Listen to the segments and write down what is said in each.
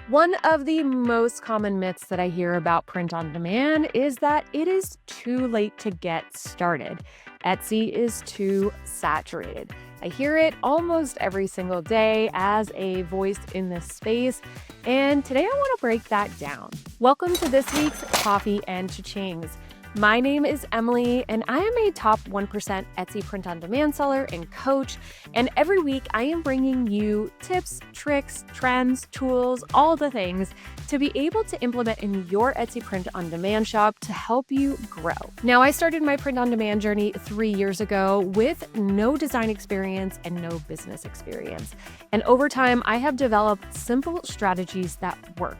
One of the most common myths that I hear about print on demand is that it is too late to get started. Etsy is too saturated. I hear it almost every single day as a voice in this space, and today I want to break that down. Welcome to this week's Coffee and Cha-Chings. My name is Emily, and I am a top 1% Etsy print on demand seller and coach. And every week, I am bringing you tips, tricks, trends, tools, all the things to be able to implement in your Etsy print on demand shop to help you grow. Now, I started my print on demand journey 3 years ago with no design experience and no business experience. And over time, I have developed simple strategies that work.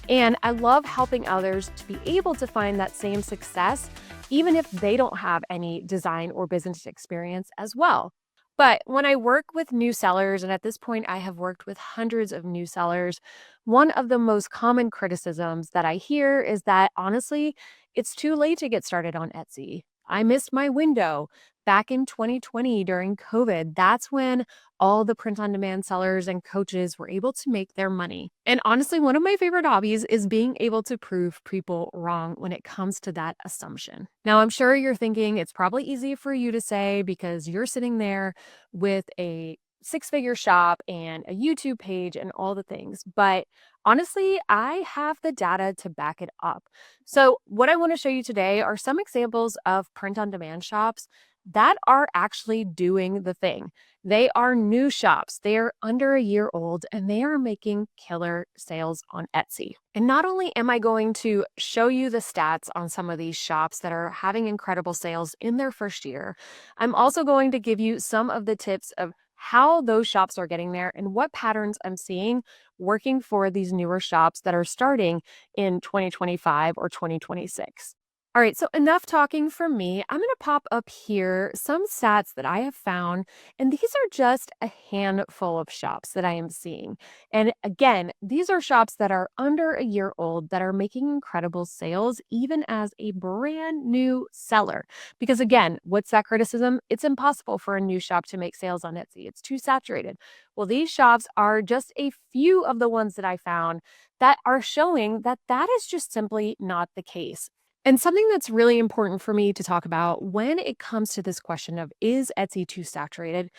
And I love helping others to be able to find that same success, even if they don't have any design or business experience as well. But when I work with new sellers, and at this point I have worked with hundreds of new sellers, one of the most common criticisms that I hear is that honestly, it's too late to get started on Etsy. I missed my window back in 2020 during COVID. That's when all the print on demand sellers and coaches were able to make their money. And honestly, one of my favorite hobbies is being able to prove people wrong when it comes to that assumption. Now, I'm sure you're thinking it's probably easy for you to say because you're sitting there with a six-figure shop and a YouTube page and all the things. But honestly, I have the data to back it up. So, what I want to show you today are some examples of print on demand shops that are actually doing the thing. They are new shops. They are under a year old and they are making killer sales on Etsy. And not only am I going to show you the stats on some of these shops that are having incredible sales in their first year, I'm also going to give you some of the tips of how those shops are getting there and what patterns I'm seeing working for these newer shops that are starting in 2025 or 2026. All right, so enough talking from me. I'm going to pop up here some stats that I have found, and these are just a handful of shops that I am seeing. And again, these are shops that are under a year old that are making incredible sales, even as a brand new seller. Because again, what's that criticism? It's impossible for a new shop to make sales on Etsy, it's too saturated. Well, these shops are just a few of the ones that I found that are showing that that is just simply not the case. And something that's really important for me to talk about when it comes to this question of is Etsy too saturated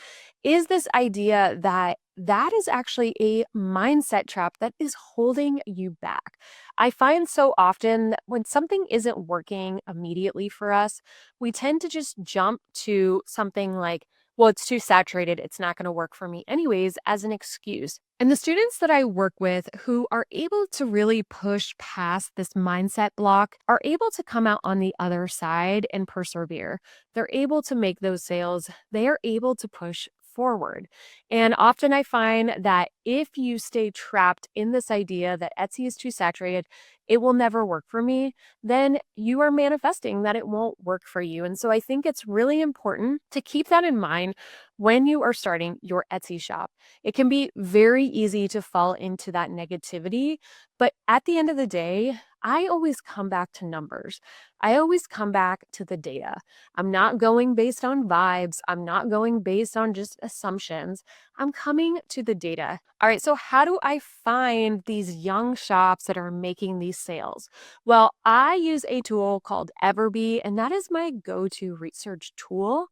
is this idea that that is actually a mindset trap that is holding you back. I find so often that when something isn't working immediately for us, we tend to just jump to something like, well, it's too saturated. It's not going to work for me anyways, as an excuse. And the students that I work with who are able to really push past this mindset block are able to come out on the other side and persevere. They're able to make those sales. They are able to push forward. And often I find that if you stay trapped in this idea that Etsy is too saturated, it will never work for me, then you are manifesting that it won't work for you. And so I think it's really important to keep that in mind when you are starting your Etsy shop. It can be very easy to fall into that negativity, but at the end of the day, I always come back to numbers. I always come back to the data. I'm not going based on vibes. I'm not going based on just assumptions. I'm coming to the data. All right, so how do I find these young shops that are making these sales? Well, I use a tool called Everbee, and that is my go-to research tool.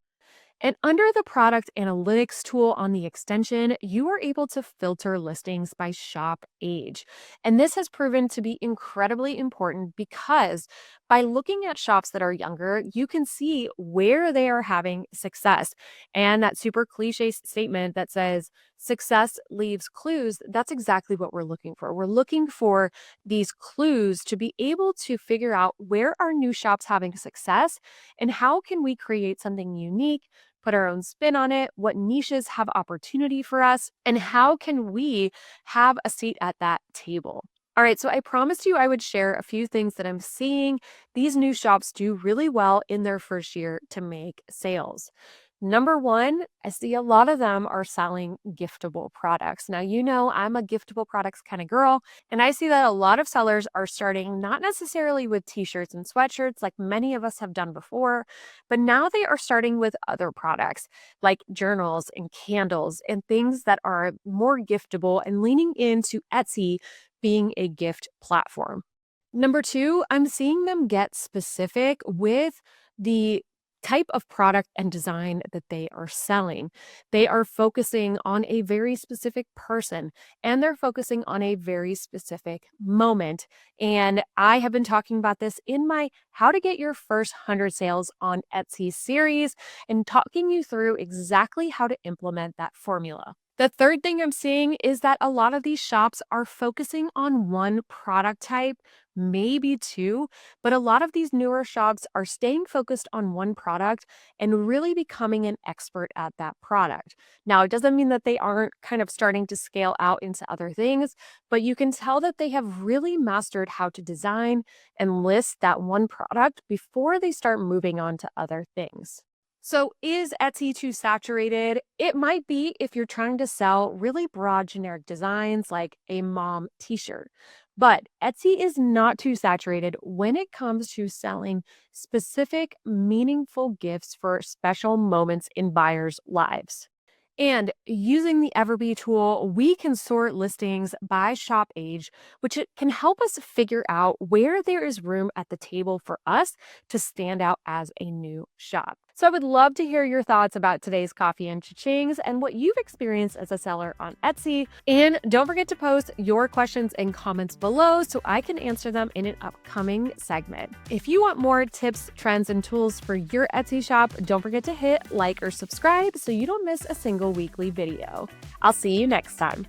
And under the product analytics tool on the extension, you are able to filter listings by shop age. And this has proven to be incredibly important because by looking at shops that are younger, you can see where they are having success. And that super cliche statement that says, success leaves clues, that's exactly what we're looking for. We're looking for these clues to be able to figure out where are new shops having success and how can we create something unique, put our own spin on it, what niches have opportunity for us, and how can we have a seat at that table. All right, so I promised you I would share a few things that I'm seeing these new shops do really well in their first year to make sales. Number one, I see a lot of them are selling giftable products. Now, you know, I'm a giftable products kind of girl, and I see that a lot of sellers are starting not necessarily with t-shirts and sweatshirts like many of us have done before, but now they are starting with other products like journals and candles and things that are more giftable and leaning into Etsy being a gift platform. Number two, I'm seeing them get specific with the type of product and design that they are selling. They are focusing on a very specific person and they're focusing on a very specific moment. And I have been talking about this in my How to Get Your First 100 Sales on Etsy series and talking you through exactly how to implement that formula. The third thing I'm seeing is that a lot of these shops are focusing on one product type, maybe two, but a lot of these newer shops are staying focused on one product and really becoming an expert at that product. Now, it doesn't mean that they aren't kind of starting to scale out into other things, but you can tell that they have really mastered how to design and list that one product before they start moving on to other things. So, is Etsy too saturated? It might be if you're trying to sell really broad generic designs like a mom t shirt. But Etsy is not too saturated when it comes to selling specific, meaningful gifts for special moments in buyers' lives. And using the Everbee tool, we can sort listings by shop age, which it can help us figure out where there is room at the table for us to stand out as a new shop. So I would love to hear your thoughts about today's coffee and cha-chings and what you've experienced as a seller on Etsy. And don't forget to post your questions and comments below so I can answer them in an upcoming segment. If you want more tips, trends, and tools for your Etsy shop, don't forget to hit like or subscribe so you don't miss a single weekly video. I'll see you next time.